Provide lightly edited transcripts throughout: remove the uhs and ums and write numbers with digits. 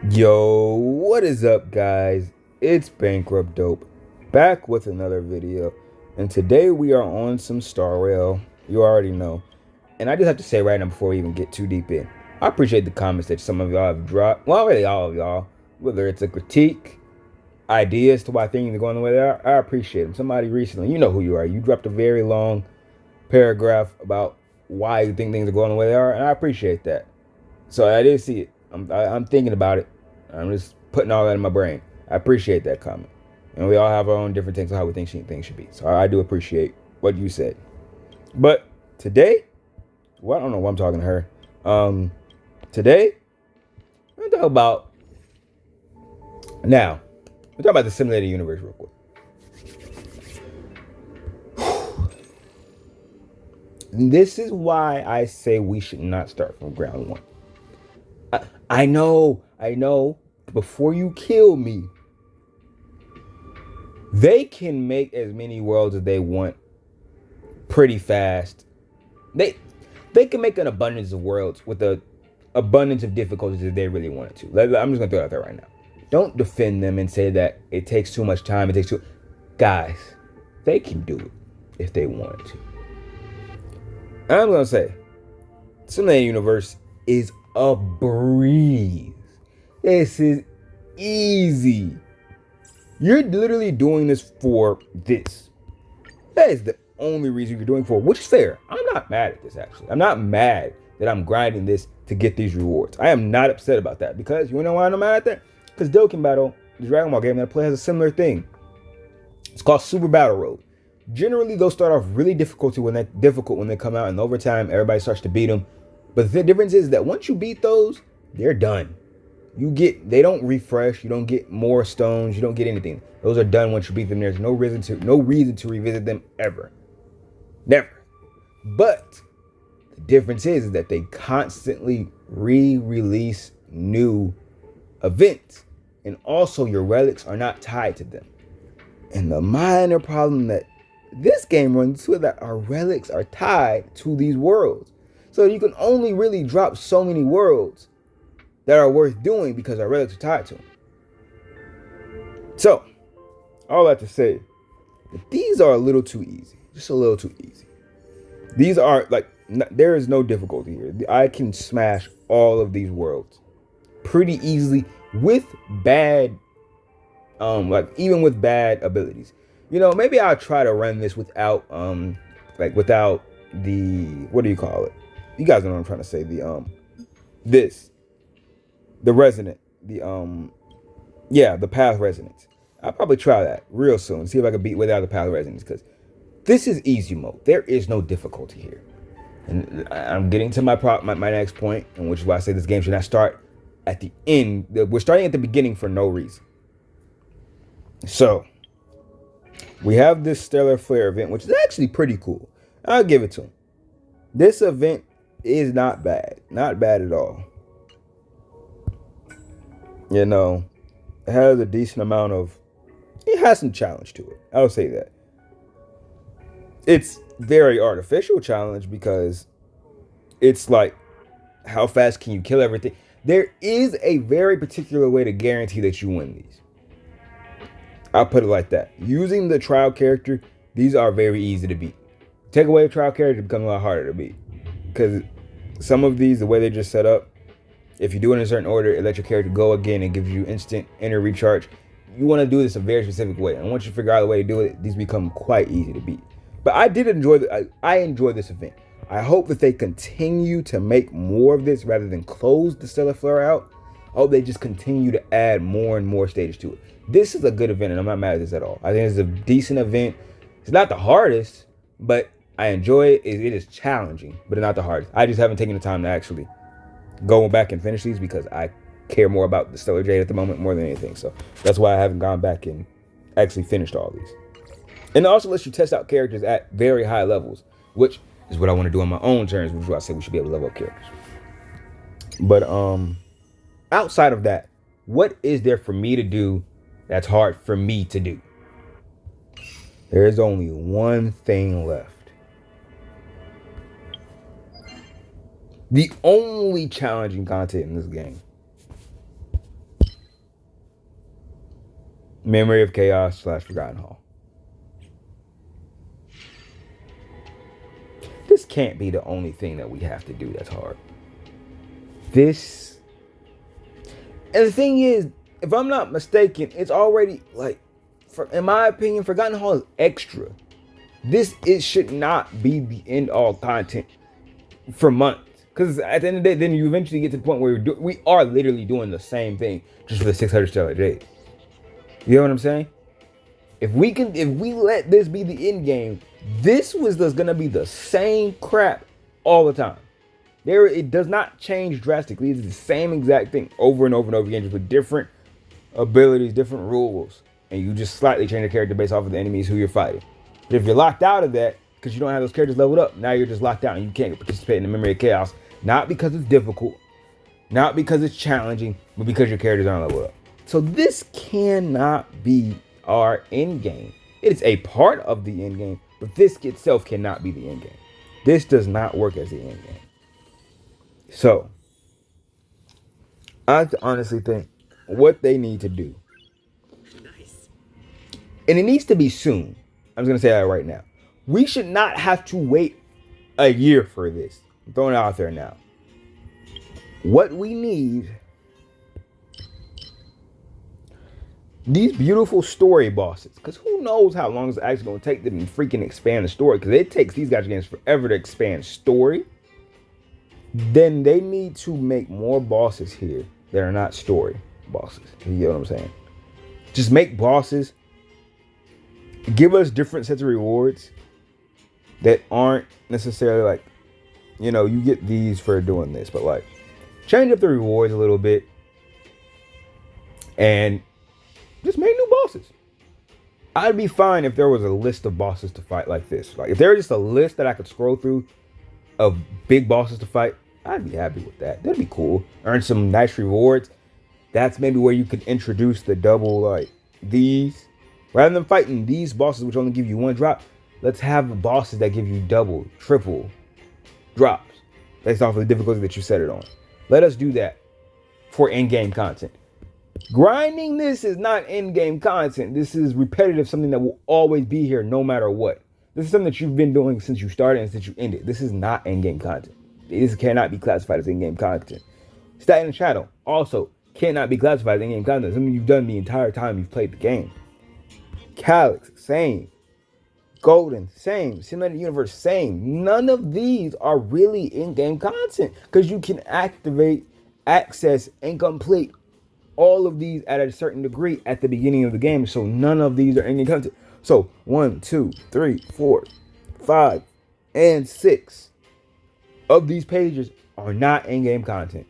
Yo, what is up, guys? It's Bankrupt Dope, back with another video. And today we are on some Star Rail. You already know. And I just have to say right now before we even get too deep in, I appreciate the comments that some of y'all have dropped. Well, really all of y'all. Whether it's a critique, ideas to why things are going the way they are, I appreciate them. Somebody recently, you know who you are. You dropped a very long paragraph about why you think things are going the way they are, and I appreciate that. So I did see it. I'm thinking about it. I'm just putting all that in my brain. I appreciate that comment. And we all have our own different things on how we think things should be. So I do appreciate what you said. But today, well, I don't know why I'm talking to her. Today, we're gonna talk about now. We're talking about the simulated universe real quick. This is why I say we should not start from ground one. I know. Before you kill me, they can make as many worlds as they want pretty fast. They can make an abundance of worlds with a abundance of difficulties if they really wanted to. I'm just gonna throw it out there right now. Don't defend them and say that it takes too much time. It takes too. Guys, they can do it if they wanted to. And I'm gonna say, Simulated Universe is a breeze. This is easy. You're literally doing this for this. That is the only reason you're doing it for, which is fair. I'm not mad at this, actually. I'm not mad that I'm grinding this to get these rewards. I am not upset about that because you know why I'm not mad at that? Because Dokkan Battle, the Dragon Ball game that I play, has a similar thing. It's called Super Battle Road. Generally, they'll start off really difficult when they come out, and over time, everybody starts to beat them. But the difference is that once you beat those, they're done. They don't refresh, you don't get more stones, you don't get anything. Those are done once you beat them. There's no reason to revisit them ever. Never. But the difference is that they constantly re-release new events. And also your relics are not tied to them. And the minor problem that this game runs into is that our relics are tied to these worlds. So you can only really drop so many worlds that are worth doing because our relics are tied to them. So, all that to say, that these are a little too easy. Just a little too easy. These are, there is no difficulty here. I can smash all of these worlds pretty easily with bad, even with bad abilities. You know, maybe I'll try to run this without, without the, what do you call it? You guys know what I'm trying to say. The resonant, the path resonance. I'll probably try that real soon. See if I can beat without the path resonance, because this is easy mode. There is no difficulty here. And I'm getting to my next point, and which is why I say this game should not start at the end. We're starting at the beginning for no reason. So we have this Stellar Flare event, which is actually pretty cool. I'll give it to him. This event is not bad at all. You know, it has a decent amount of, it has some challenge to it. I'll say that. It's very artificial challenge because it's like, how fast can you kill everything? There is a very particular way to guarantee that you win these. I'll put it like that. Using the trial character, these are very easy to beat. Take away the trial character, it becomes a lot harder to beat. Because some of these, the way they're just set up, if you do it in a certain order, it lets your character go again and gives you instant inner recharge. You want to do this a very specific way. And once you figure out the way to do it, these become quite easy to beat. But I did enjoy I enjoy this event. I hope that they continue to make more of this rather than close the Stellar Flare out. I hope they just continue to add more and more stages to it. This is a good event, and I'm not mad at this at all. I think it's a decent event. It's not the hardest, but I enjoy it. It is challenging, but not the hardest. I just haven't taken the time to actually go back and finish these because I care more about the Stellar Jade at the moment more than anything. So that's why I haven't gone back and actually finished all these. And it also lets you test out characters at very high levels, which is what I want to do on my own terms, which is why I say we should be able to level up characters. But outside of that, what is there for me to do that's hard for me to do? There is only one thing left. The only challenging content in this game Memory of Chaos / Forgotten Hall. This can't be the only thing that we have to do that's hard. This. And the thing is, if I'm not mistaken, it's already like, in my opinion, Forgotten Hall is extra. It should not be the end all content for months. Because at the end of the day, then you eventually get to the point where we are literally doing the same thing just for the 600 stellar days. You know what I'm saying? If we let this be the end game, this was just gonna be the same crap all the time. It does not change drastically. It's the same exact thing over and over and over again, just with different abilities, different rules, and you just slightly change the character based off of the enemies who you're fighting. But if you're locked out of that because you don't have those characters leveled up, now you're just locked out and you can't participate in the Memory of Chaos. Not because it's difficult, not because it's challenging, but because your characters aren't leveled up. So this cannot be our end game. It is a part of the end game, but this itself cannot be the end game. This does not work as the end game. So, I honestly think what they need to do, and it needs to be soon. I'm just going to say that right now. We should not have to wait a year for this. I'm throwing it out there now. What we need, these beautiful story bosses, because who knows how long it's actually going to take them to freaking expand the story, because it takes these guys games forever to expand story. Then they need to make more bosses here that are not story bosses. You get what I'm saying? Just make bosses, give us different sets of rewards that aren't necessarily like, you get these for doing this, but like change up the rewards a little bit and just make new bosses. I'd be fine if there was a list of bosses to fight like this. Like if there was just a list that I could scroll through of big bosses to fight, I'd be happy with that. That'd be cool. Earn some nice rewards. That's maybe where you could introduce the double, like these. Rather than fighting these bosses, which only give you one drop, let's have bosses that give you double, triple drops based off of the difficulty that you set it on. Let us do that for in-game content. Grinding this is not in-game content. This is repetitive, something that will always be here no matter what. This is something that you've been doing since you started and since you ended. This is not in-game content. This cannot be classified as in-game content. Stat in the Shadow also cannot be classified as in-game content. Something you've done the entire time you've played the game. Calyx, same. Golden, same. Cinematic Universe, same. None of these are really in-game content because you can activate, access, and complete all of these at a certain degree at the beginning of the game. So none of these are in-game content. So 1, 2, 3, 4, 5, and 6 of these pages are not in-game content.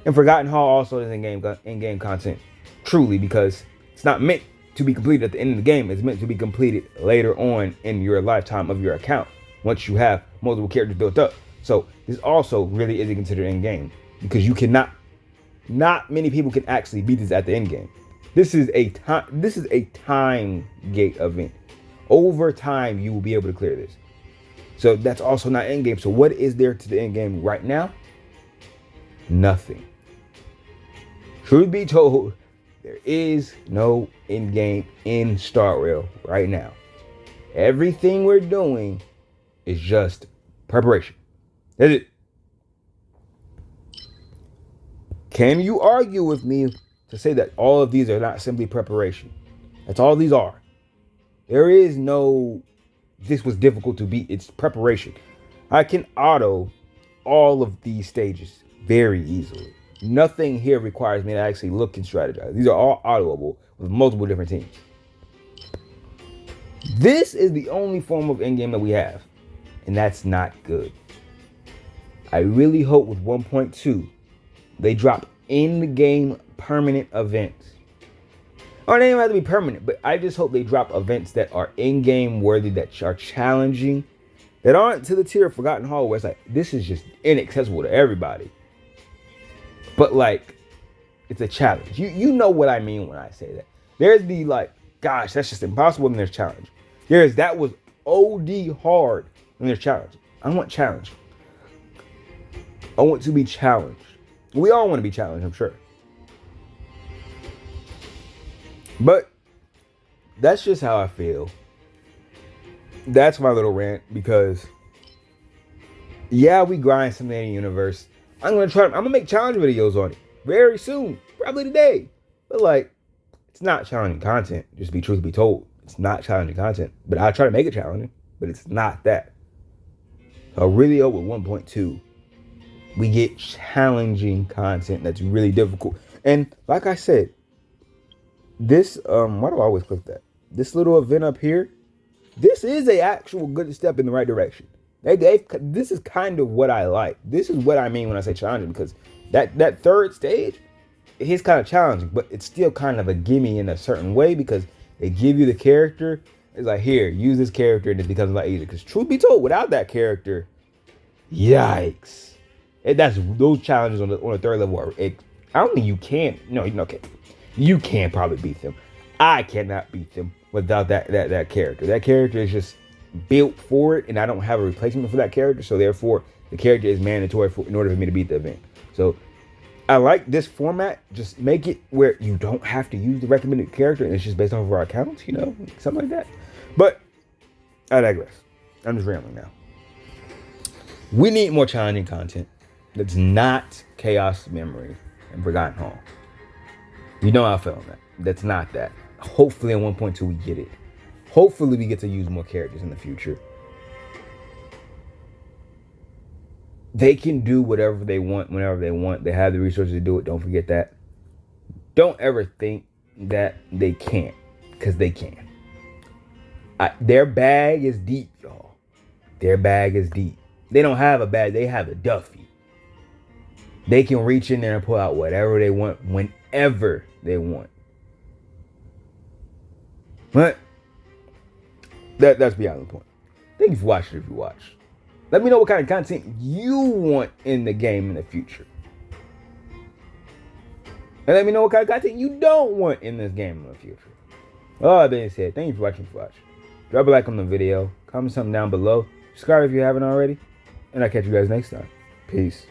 And Forgotten Hall also is in-game content, truly, because it's not meant to be completed at the end of the game. It's meant to be completed later on in your lifetime of your account once you have multiple characters built up. So this also really isn't considered in-game because you cannot. Not many people can actually beat this at the end game. This is a time gate event. Over time, you will be able to clear this. So that's also not end game. So what is there to the end game right now? Nothing. Truth be told, there is no end game in Star Rail right now. Everything we're doing is just preparation. That's it. Can you argue with me to say that all of these are not simply preparation? That's all these are. There is no, this was difficult to beat. It's preparation. I can auto all of these stages very easily. Nothing here requires me to actually look and strategize. These are all autoable with multiple different teams. This is the only form of endgame that we have, and that's not good. I really hope with 1.2 they drop in-game permanent events. Or they don't have to be permanent, but I just hope they drop events that are in-game worthy, that are challenging, that aren't to the tier of Forgotten Hall where it's like, this is just inaccessible to everybody. But like, it's a challenge. You know what I mean when I say that. There's the like, gosh, that's just impossible, and there's challenge. There's that was OD hard, and there's challenge. I want challenge. I want to be challenged. We all want to be challenged, I'm sure. But that's just how I feel. That's my little rant because yeah, we grind something in the universe. I'm gonna make challenge videos on it very soon, probably today. But like, it's not challenging content. Just be truth be told, it's not challenging content. But I try to make it challenging, but it's not that. So I really hope with 1.2 we get challenging content that's really difficult. And like I said, this why do I always click that? This little event up here, this is a actual good step in the right direction. This is kind of what I like. This is what I mean when I say challenging, because that third stage, it's kind of challenging, but it's still kind of a gimme in a certain way because they give you the character. It's like, here, use this character, and it becomes a lot easier. Because truth be told, without that character, yikes. That's those challenges on the third level are. I don't think you can. No, okay, you can probably beat them. I cannot beat them without that character. That character is just built for it, and I don't have a replacement for that character. So therefore, the character is mandatory in order for me to beat the event. So I like this format. Just make it where you don't have to use the recommended character, and it's just based off of our accounts. Something like that. But I digress. I'm just rambling now. We need more challenging content that's not Chaos Memory and Forgotten Hall. You know how I feel on that. That's not that. Hopefully in 1.2 we get it. Hopefully we get to use more characters in the future. They can do whatever they want whenever they want. They have the resources to do it. Don't forget that. Don't ever think that they can't, because they can. Their bag is deep, y'all. Their bag is deep. They don't have a bag. They have a Duffy. They can reach in there and pull out whatever they want whenever they want. But that's beyond the point. Thank you for watching if you watched. Let me know what kind of content you want in the game in the future. And let me know what kind of content you don't want in this game in the future. All that being said, thank you for watching. Drop a like on the video. Comment something down below. Subscribe if you haven't already. And I'll catch you guys next time. Peace.